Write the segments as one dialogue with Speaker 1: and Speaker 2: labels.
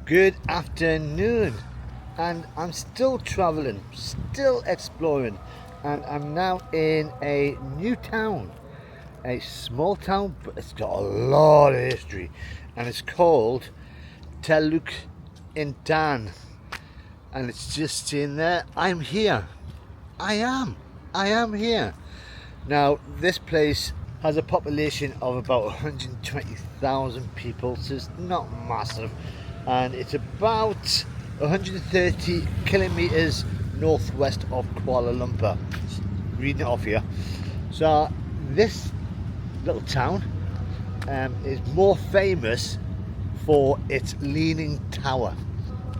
Speaker 1: Good afternoon, and I'm still traveling, still exploring, and I'm now in a new town, a small town, but it's got a lot of history, and it's called Teluk Intan, and it's just saying there, I'm here. I am here. Now, this place has a population of about 120,000 people, so it's not massive, and it's about 130 kilometers northwest of Kuala Lumpur. Reading it off here. So this little town is more famous for its leaning tower.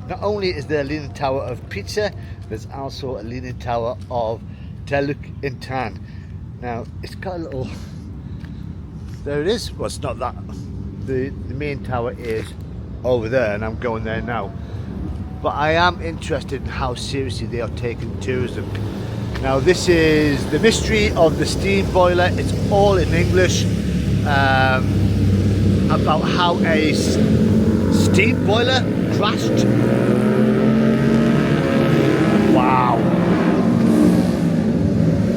Speaker 1: Not only is there a leaning tower of pizza, there's also a leaning tower of Teluk Intan. Now it's got a little, there it is. Well, it's not that, the main tower is over there, and I'm going there now, but I am interested in how seriously they are taking tourism. Now this is the mystery of the steam boiler. It's all in English, about how a steam boiler crashed. Wow,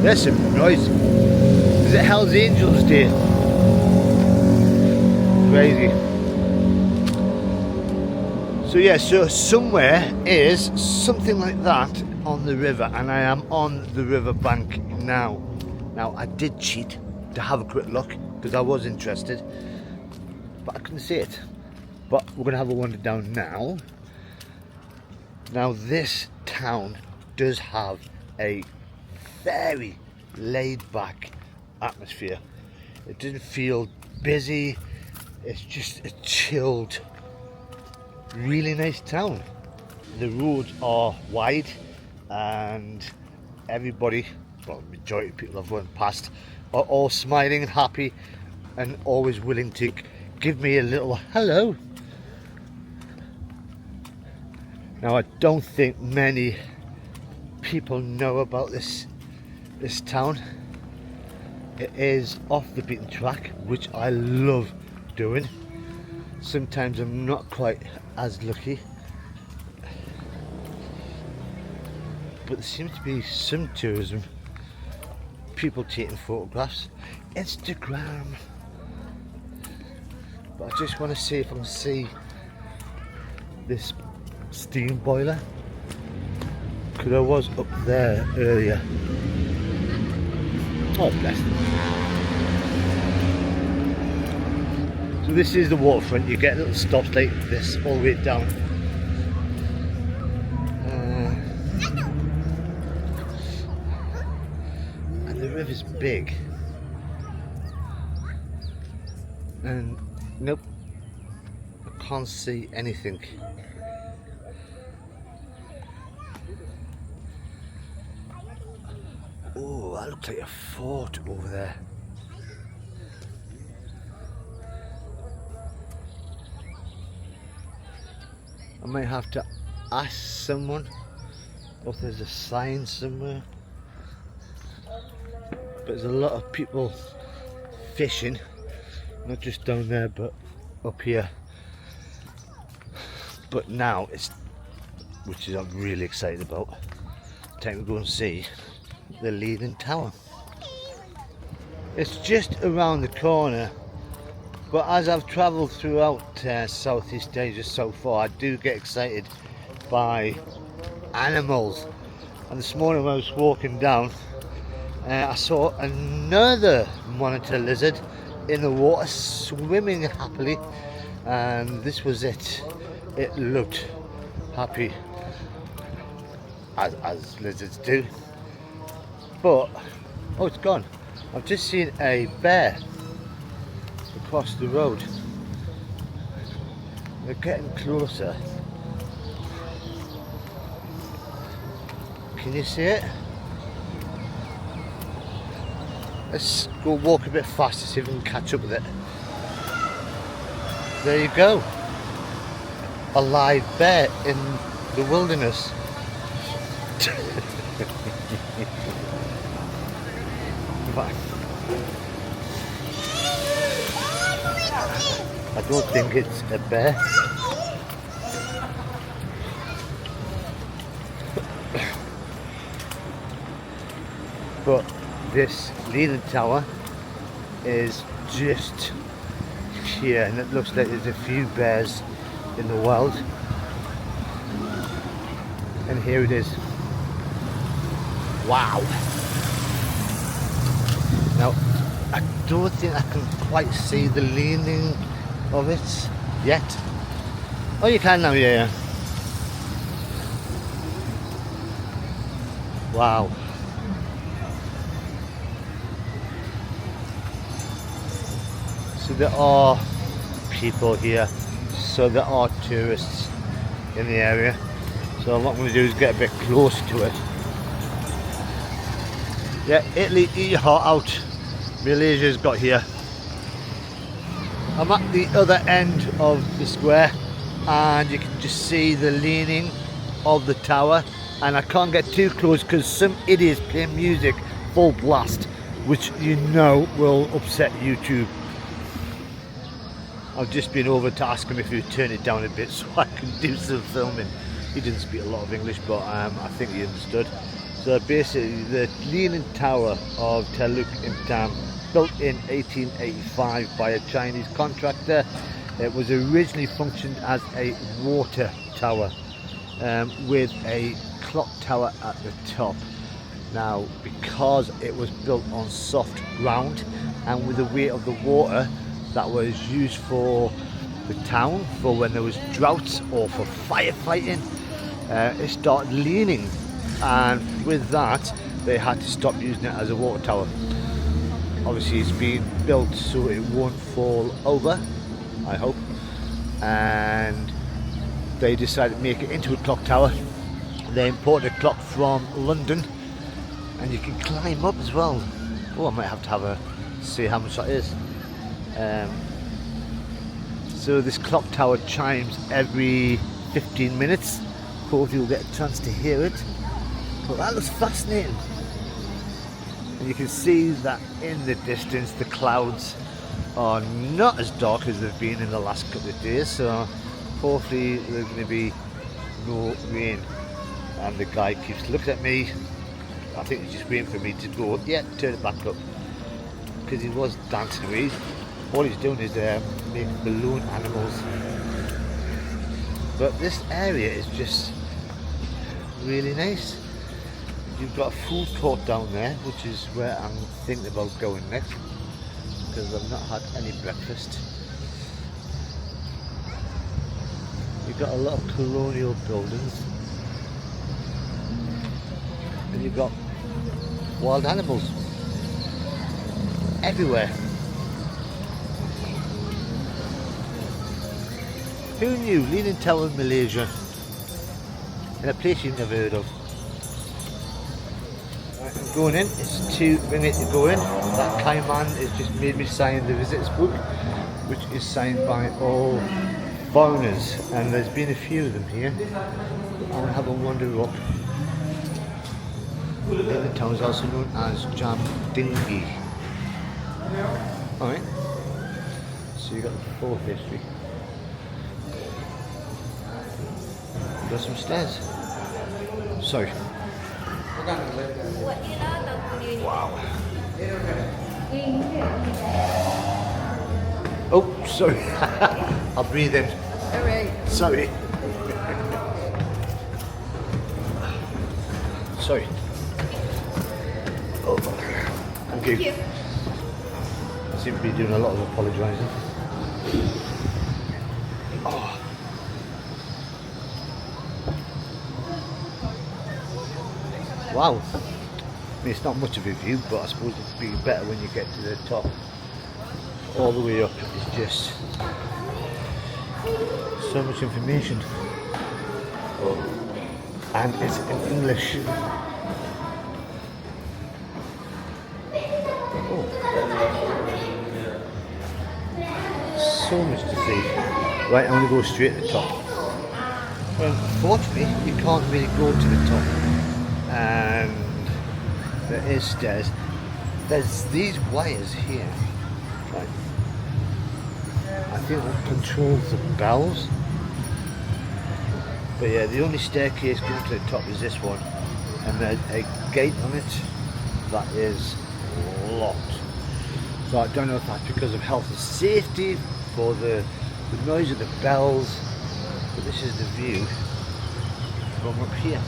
Speaker 1: there's some noise. Is it Hell's Angels Day? Crazy. So yeah, so somewhere is something like that on the river, and I am on the river bank now. Now I did cheat to have a quick look because I was interested, but I couldn't see it. But we're gonna have a wander down now. Now this town does have a very laid-back atmosphere. It doesn't feel busy. It's just a chilled, really nice town. The roads are wide, and everybody, well, the majority of people I've run past are all smiling and happy and always willing to give me a little hello. Now I don't think many people know about this town. It is off the beaten track, which I love doing. Sometimes I'm not quite as lucky, but there seems to be some tourism, people taking photographs, Instagram. But I just want to see if I can see this steam boiler, because I was up there earlier. Oh bless. So this is the waterfront. You get little stops like this all the way down. And the river's big. And nope, I can't see anything. Oh, that looks like a fort over there. I might have to ask someone if there's a sign somewhere. But there's a lot of people fishing, not just down there but up here. But now it's, which is I'm really excited about, time to go and see the leaning tower. It's just around the corner, but as I've travelled throughout Southeast Asia so far, I do get excited by animals. And this morning when I was walking down, I saw another monitor lizard in the water swimming happily, and this was it. It looked happy, as lizards do. But, oh, it's gone. I've just seen a bear across the road. They're getting closer. Can you see it? Let's go walk a bit faster, see if we can catch up with it. There you go. A live bear in the wilderness. I don't think it's a bear. but this leaning tower is just here, and it looks like there's a few bears in the world. And here it is. Wow. Now, I don't think I can quite see the leaning of it yet. Oh, you can now, yeah. Wow. So there are people here, so there are tourists in the area. So what I'm going to do is get a bit close to it. Yeah, Italy, eat your heart out. Malaysia's got here. I'm at the other end of the square, and you can just see the leaning of the tower, and I can't get too close because some idiots play music full blast, which you know will upset YouTube. I've just been over to ask him if he would turn it down a bit so I can do some filming. He didn't speak a lot of English, but I think he understood. So basically, the leaning tower of Teluk Intan, built in 1885 by a Chinese contractor. It was originally functioned as a water tower with a clock tower at the top. Now, because it was built on soft ground and with the weight of the water that was used for the town, for when there was droughts or for firefighting, it started leaning, and with that they had to stop using it as a water tower. Obviously it's been built so it won't fall over, I hope, and they decided to make it into a clock tower. They imported a clock from London, and you can climb up as well. Oh, I might have to have a see how much that is. So this clock tower chimes every 15 minutes. Hopefully you'll get a chance to hear it. But that looks fascinating. And you can see that in the distance the clouds are not as dark as they've been in the last couple of days, so hopefully there's going to be no rain. And the guy keeps looking at me. I think he's just waiting for me to go, yeah, turn it back up, because he was dancing away. All he's doing is making balloon animals. But this area is just really nice. You've got a food court down there, which is where I'm thinking about going next, because I've not had any breakfast. You've got a lot of colonial buildings, and you've got wild animals everywhere. Who knew? Leaning Tower in Malaysia, in a place you've never heard of. Right, I'm going in. It's 2 minutes to go in. That kind man has just made me sign the visitors book, which is signed by all foreigners, and there's been a few of them here. I'll have a wander up. The town is also known as Jam Dingi. Alright, so you've got the full history. Got some stairs. Sorry. Wow. Oh, sorry. I'll breathe in.
Speaker 2: Alright.
Speaker 1: Sorry. Sorry. Oh, thank you. I seem to be doing a lot of apologising. Oh. Wow. I mean, it's not much of a view, but I suppose it'd be better when you get to the top. All the way up is just so much information. And it's in English. So much to see. Right, I'm going to go straight to the top. Unfortunately, you can't really go to the top. And there is stairs. There's these wires here. Right. I think that controls the bells. But yeah, the only staircase going to the top is this one. And there's a gate on it. that is locked. So I don't know if that's because of health and safety, for the noise of the bells, but this is the view from up here.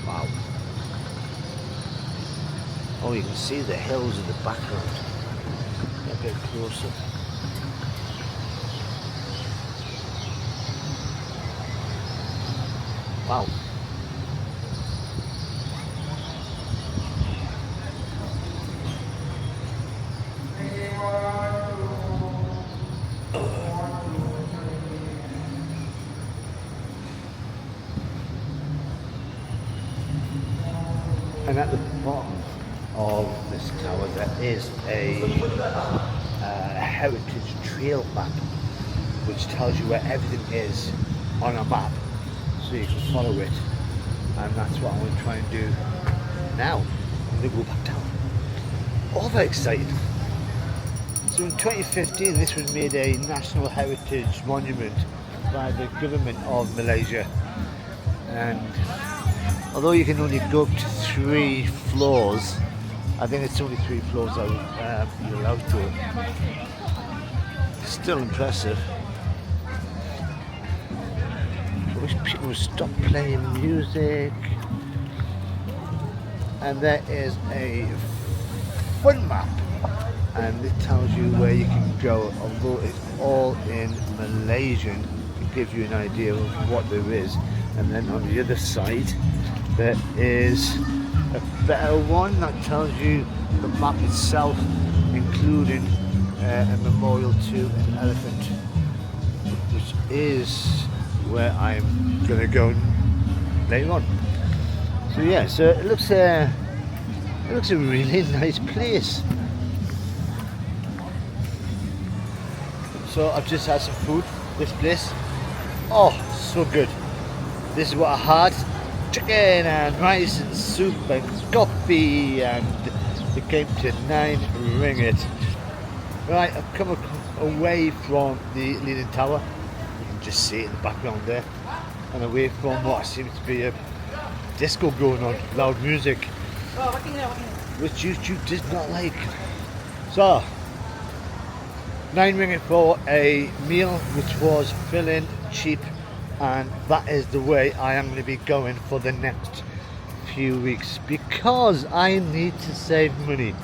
Speaker 1: Wow. Oh, you can see the hills in the background. A bit closer. Wow. And at the bottom of this tower there is a heritage trail map which tells you where everything is on a map, so you can follow it, and that's what I'm going to try and do now. I'm going to go back down. All very excited. So in 2015 this was made a National Heritage Monument by the government of Malaysia, and although you can only go up to 3 floors, I think it's only 3 floors that you're allowed to. Still impressive. I wish people would stop playing music. And there is a fun map, and it tells you where you can go, although it's all in Malaysian to give you an idea of what there is. And then on the other side there is a better one that tells you the map itself, including a memorial to an elephant, which is where I'm gonna go later on. So yeah, so it looks a really nice place. So I've just had some food. This place, oh, so good. This is what I had: chicken and rice and soup and coffee, and it came to 9 ringgit. Right, I've come away from the Leaning Tower. You can just see it in the background there, and away from what seems to be a disco going on, loud music, which YouTube did not like. So 9 ringgit for a meal, which was filling, cheap, and that is the way I am going to be going for the next few weeks, because I need to save money.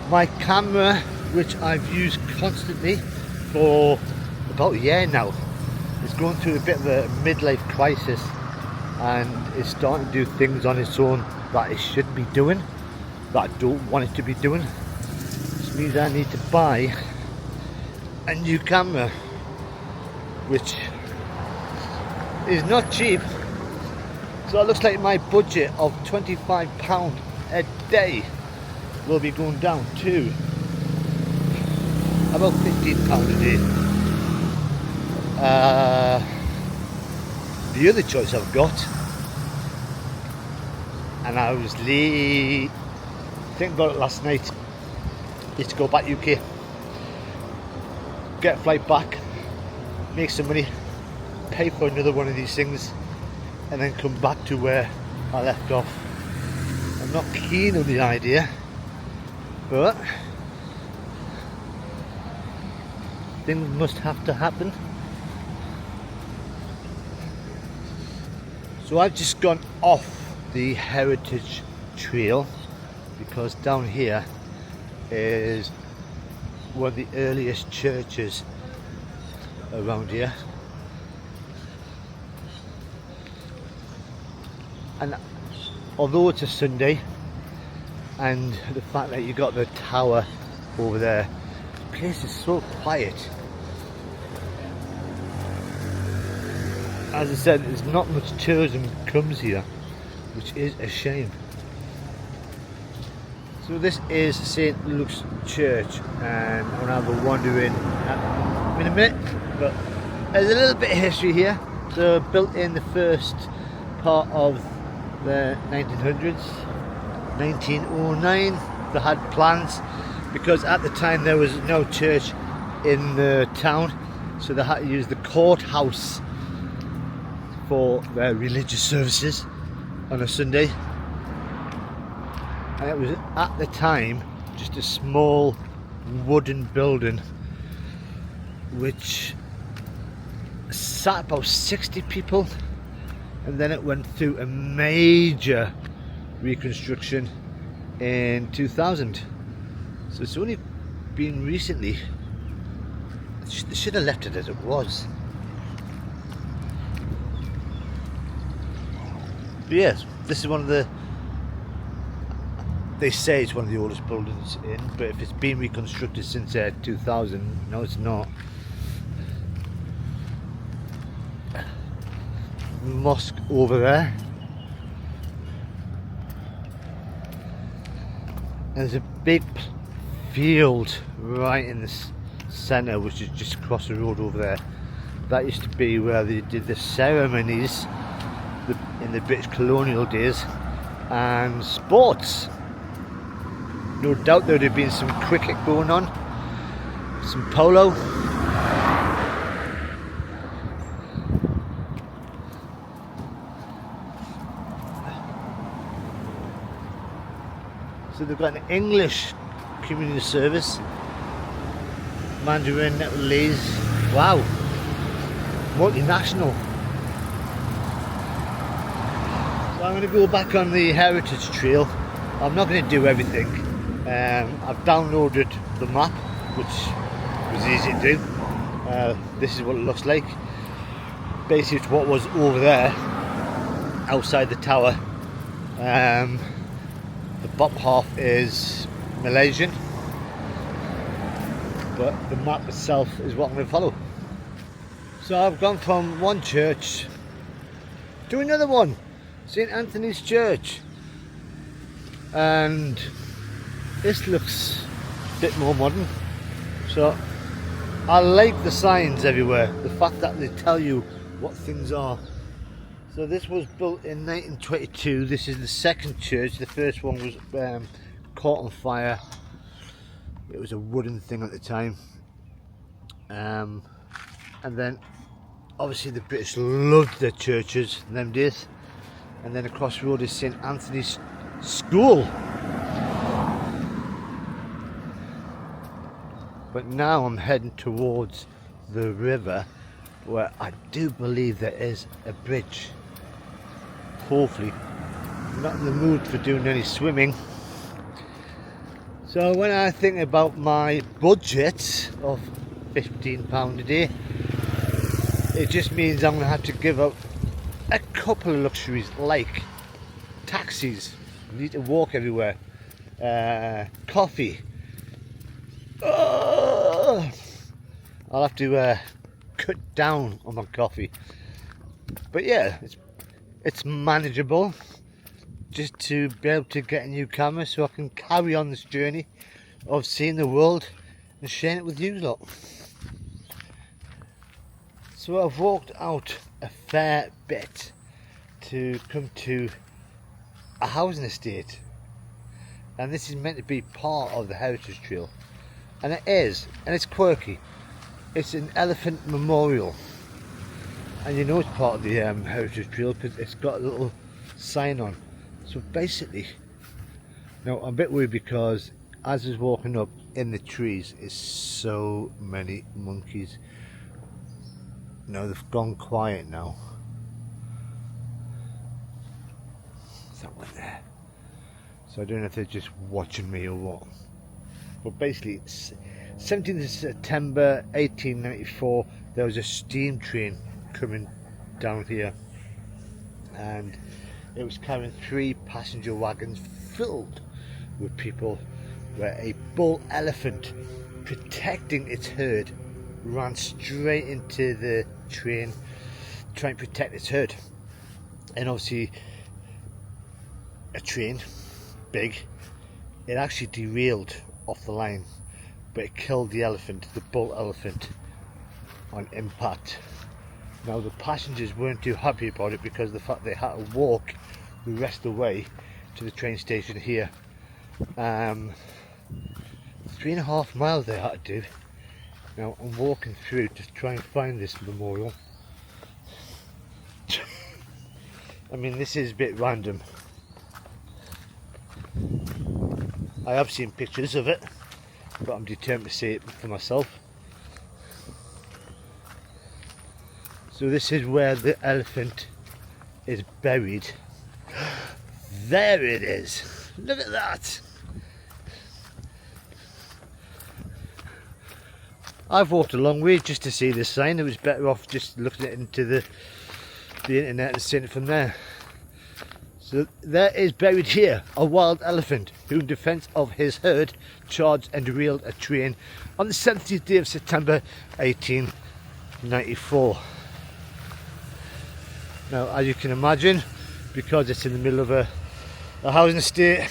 Speaker 1: My camera, which I've used constantly for about a year now, is going through a bit of a midlife crisis, and it's starting to do things on its own that it shouldn't be doing, that I don't want it to be doing. Which means I need to buy a new camera, which is not cheap. So it looks like my budget of £25 a day will be going down to about £15 a day. The other choice I've got, and I was thinking about it last night, is to go back UK, get a flight back, make some money, pay for another one of these things, and then come back to where I left off. I'm not keen on the idea, but things must have to happen. So I've just gone off the heritage trail, because down here is one of the earliest churches around here, and although it's a Sunday, and the fact that you got the tower over there, the place is so quiet. As I said, there's not much tourism comes here, which is a shame. So this is St. Luke's Church, and I'm gonna have a wander in a minute, but there's a little bit of history here. So built in the first part of the 1900s, 1909, they had plans, because at the time there was no church in the town, so they had to use the courthouse for their religious services on a Sunday, and it was at the time just a small wooden building which sat about 60 people, and then it went through a major reconstruction in 2000. So it's only been recently. They should have left it as it was. But yes, this is one of the, they say it's one of the oldest buildings in, but if it's been reconstructed since 2000, no it's not. Mosque over there. And there's a big field right in the centre, which is just across the road over there. That used to be where they did the ceremonies in the British colonial days, and sports. No doubt there would have been some cricket going on, some polo. So they've got an English community service, Mandarin, Nepalese. Wow, multinational. So I'm going to go back on the heritage trail. I'm not going to do everything. I've downloaded the map, which was easy to do. This is what it looks like. Basically it's what was over there outside the tower. The bottom half is Malaysian, but the map itself is what I'm going to follow. So I've gone from one church to another one, St. Anthony's Church, and this looks a bit more modern. So I like the signs everywhere, the fact that they tell you what things are. So this was built in 1922. This is the second church. The first one was caught on fire. It was a wooden thing at the time. And then obviously the British loved their churches in them days. And then across the road is St. Anthony's School. But now I'm heading towards the river, where I do believe there is a bridge. Hopefully. I'm not in the mood for doing any swimming. So when I think about my budget of £15 a day, it just means I'm going to have to give up a couple of luxuries, like taxis. I need to walk everywhere. Coffee. I'll have to cut down on my coffee. But yeah, it's manageable, just to be able to get a new camera so I can carry on this journey of seeing the world and sharing it with you lot. So I've walked out a fair bit to come to a housing estate, and this is meant to be part of the heritage trail, and it is, and it's quirky. It's an elephant memorial, and you know it's part of the heritage trail because it's got a little sign on. So basically, now I'm a bit worried because as I was walking up, in the trees is so many monkeys. No, they've gone quiet now. That one there. So I don't know if they're just watching me or what. But basically, it's 17th of September 1894, there was a steam train coming down here, and it was carrying 3 passenger wagons filled with people, where a bull elephant, protecting its herd, ran straight into the train trying to protect its herd. And obviously a train, big, it actually derailed off the line, but it killed the elephant, the bull elephant, on impact. Now the passengers weren't too happy about it because of the fact they had to walk the rest of the way to the train station here. 3.5 miles they had to do. Now I'm walking through to try and find this memorial. I mean, this is a bit random. I have seen pictures of it, but I'm determined to see it for myself. So this is where the elephant is buried. There it is. Look at that. I've walked a long way just to see this sign. It was better off just looking it into the internet and seeing it from there. So there is buried here a wild elephant who, in defence of his herd, charged and derailed a train on the 17th day of September 1894. Now, as you can imagine, because it's in the middle of a housing estate,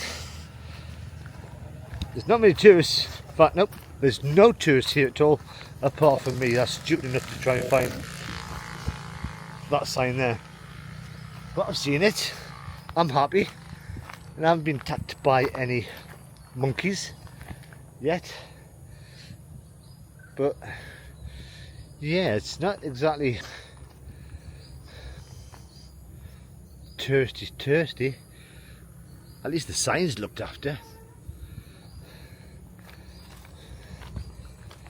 Speaker 1: there's not many tourists. In fact, nope, there's no tourists here at all, apart from me. That's stupid enough to try and find that sign there. But I've seen it. I'm happy, and I haven't been attacked by any monkeys yet. But yeah, it's not exactly touristy. At least the sign's looked after.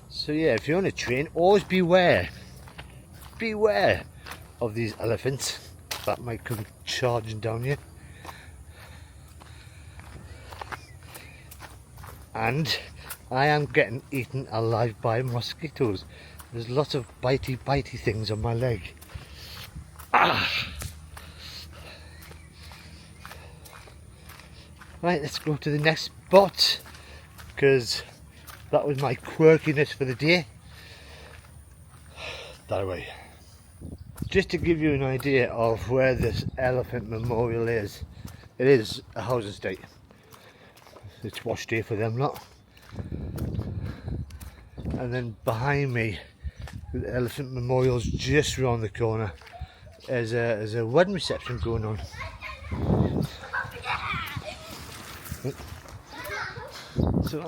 Speaker 1: So yeah, if you're on a train, always beware of these elephants that might come charging down you. And I am getting eaten alive by mosquitoes. There's lots of bitey things on my leg. Ah! Right, let's go to the next spot, because that was my quirkiness for the day. That way. Just to give you an idea of where this elephant memorial is, it is a housing estate. It's washed here for them lot. And then behind me, the elephant memorial's just around the corner. There's a wedding reception going on. So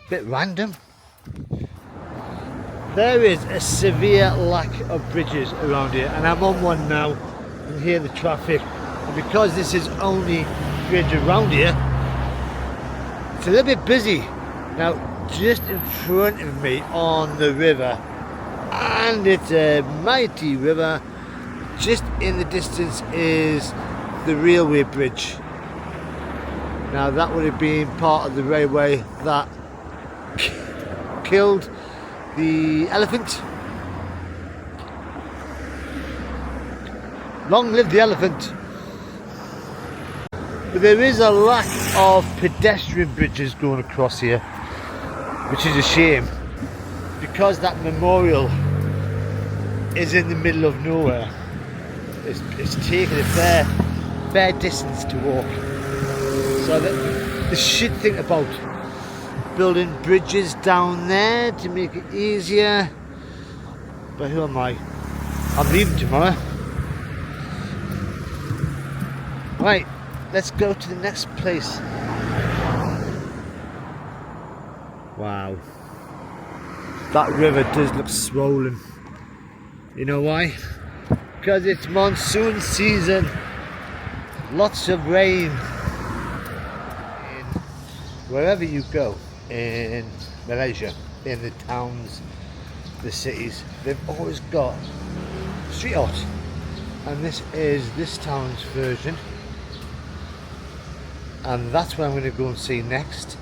Speaker 1: bit random. There is a severe lack of bridges around here, and I'm on one now and hear the traffic. And because this is only bridge around here, it's a little bit busy. Now, just in front of me on the river, and it's a mighty river, just in the distance is the railway bridge. Now, that would have been part of the railway that killed the elephant. Long live the elephant. But there is a lack of pedestrian bridges going across here, which is a shame, because that memorial is in the middle of nowhere. It's taken a fair distance to walk. So they should think about building bridges down there to make it easier. But who am I? I'm leaving tomorrow. Right, let's go to the next place. Wow, that river does look swollen. You know why? Because it's monsoon season. Lots of rain. Wherever you go in Malaysia, in the towns, the cities, they've always got street art. And this is this town's version. And that's what I'm going to go and see next.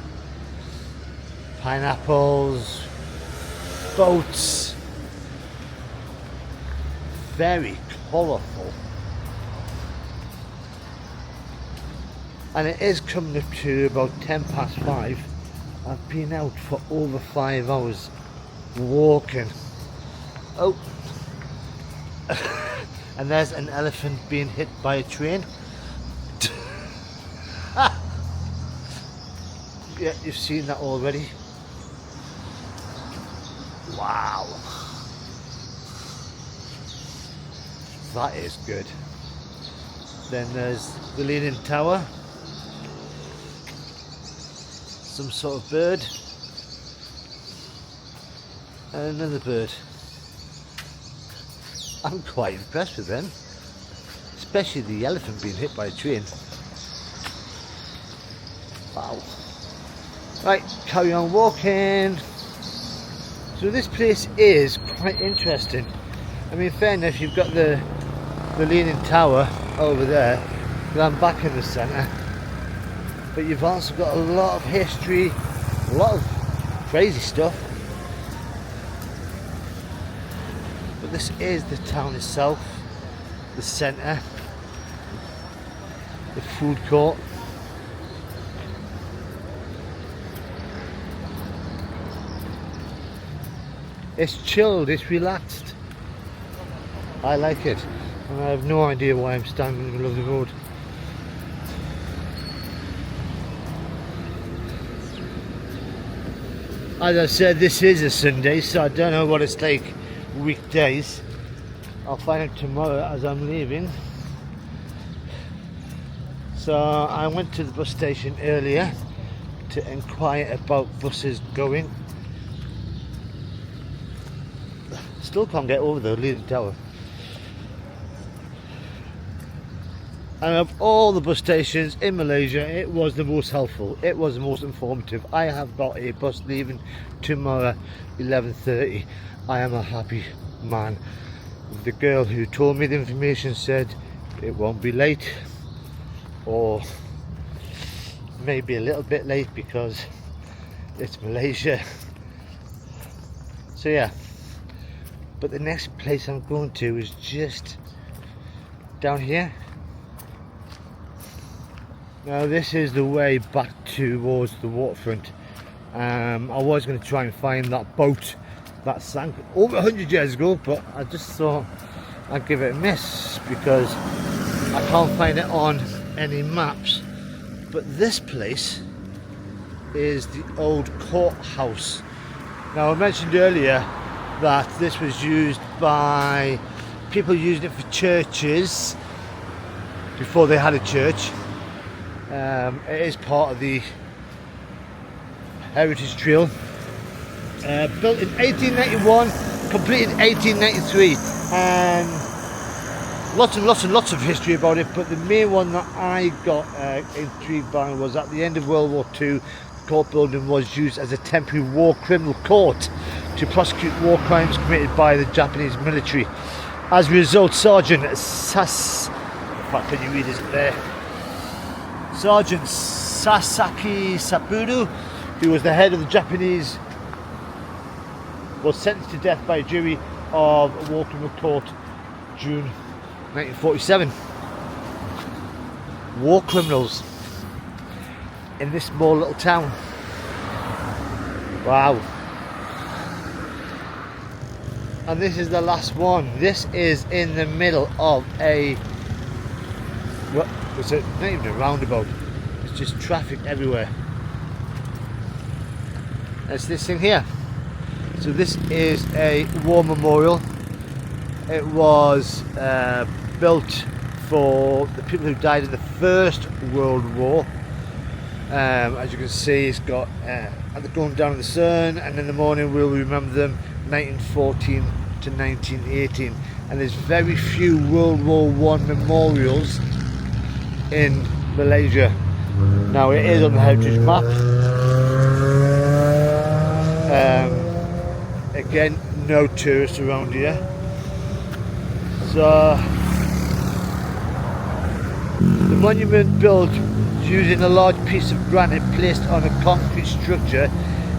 Speaker 1: Pineapples, boats, very colourful. And it is coming up to about 5:10. I've been out for over 5 hours walking. Oh, and there's an elephant being hit by a train. Yeah, you've seen that already. Wow, that is good. Then there's the Leaning Tower, some sort of bird, and another bird. I'm quite impressed with them. especially the elephant being hit by a train. Wow. Right, carry on walking. So this place is quite interesting. I mean, fair enough, you've got the Leaning Tower over there, but I'm back in the centre. But you've also got a lot of history, a lot of crazy stuff. But this is the town itself, the centre, the food court. It's chilled, it's relaxed. I like it. And I have no idea why I'm standing in the middle of the road. As I said, this is a Sunday, so I don't know what it's like weekdays. I'll find out tomorrow as I'm leaving. So I went to the bus station earlier to inquire about buses going. Still can't get over the Leaning Tower. And of all the bus stations in Malaysia, it was the most helpful. It was the most informative. I have got a bus leaving tomorrow 11:30. I am a happy man. The girl who told me the information said it won't be late, or maybe a little bit late because it's Malaysia. So yeah. But the next place I'm going to is just down here. Now this is the way back towards the waterfront. I was going to try and find that boat that sank over 100 years ago, but I just thought I'd give it a miss because I can't find it on any maps. But this place is the old courthouse. Now I mentioned earlier that this was used by people using it for churches before they had a church. It is part of the Heritage Trail. Built in 1891, completed 1893, and lots of history about it. But the main one that I got intrigued by was at the end of World War II, the court building was used as a temporary war criminal court to prosecute war crimes committed by the Japanese military. As a result, Sergeant Sasaki Sapporo, who was the head of the Japanese, was sentenced to death by a jury of a war criminal court June 1947. War criminals in this small little town. Wow. And this is the last one. This is in the middle of a, what was it? Not even a roundabout. It's just traffic everywhere. It's this thing here. So this is a war memorial. It was built for the people who died in the First World War. As you can see, it's got they're going down in the sun, and in the morning we'll remember them 1914 to 1918. And there's very few World War I memorials in Malaysia. Now it is on the heritage map. Again, no tourists around here. So the monument built using a large piece of granite placed on a concrete structure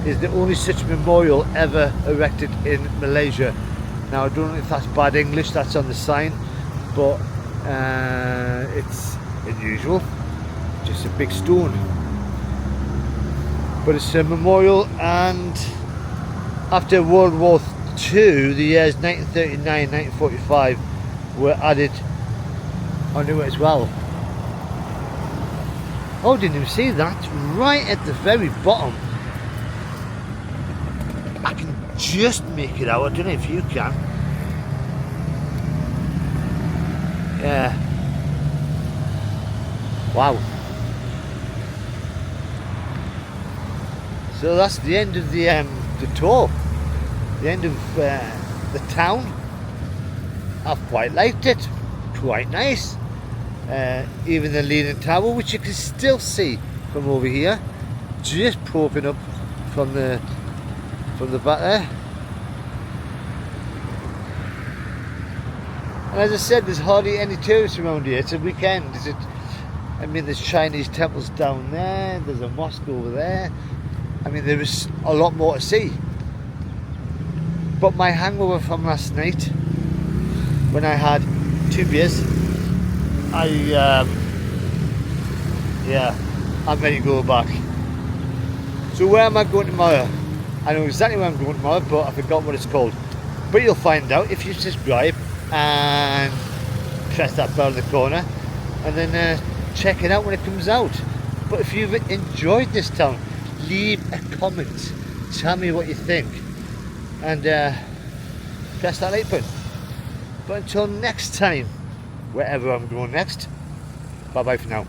Speaker 1: is the only such memorial ever erected in Malaysia. Now I don't know if that's bad English, that's on the sign, but it's unusual, just a big stone. But it's a memorial, and after World War II, the years 1939 1945 were added onto it as well. Oh, didn't even see that, right at the very bottom. I can just make it out, I don't know if you can. Yeah. Wow. So that's the end of the tour, the end of the town. I've quite liked it, quite nice. even the Leaning Tower, which you can still see from over here, just poking up from the back there. And as I said, there's hardly any tourists around here. It's a weekend. I mean, there's Chinese temples down there, there's a mosque over there. I mean, there is a lot more to see. But my hangover from last night, when I had 2 beers, I'm ready to go back. So where am I going tomorrow? I know exactly where I'm going tomorrow, but I forgot what it's called. But you'll find out if you subscribe and press that bell in the corner, and then check it out when it comes out. But if you've enjoyed this town, leave a comment, tell me what you think, and press that like button. But until next time, wherever I'm going next, bye bye for now.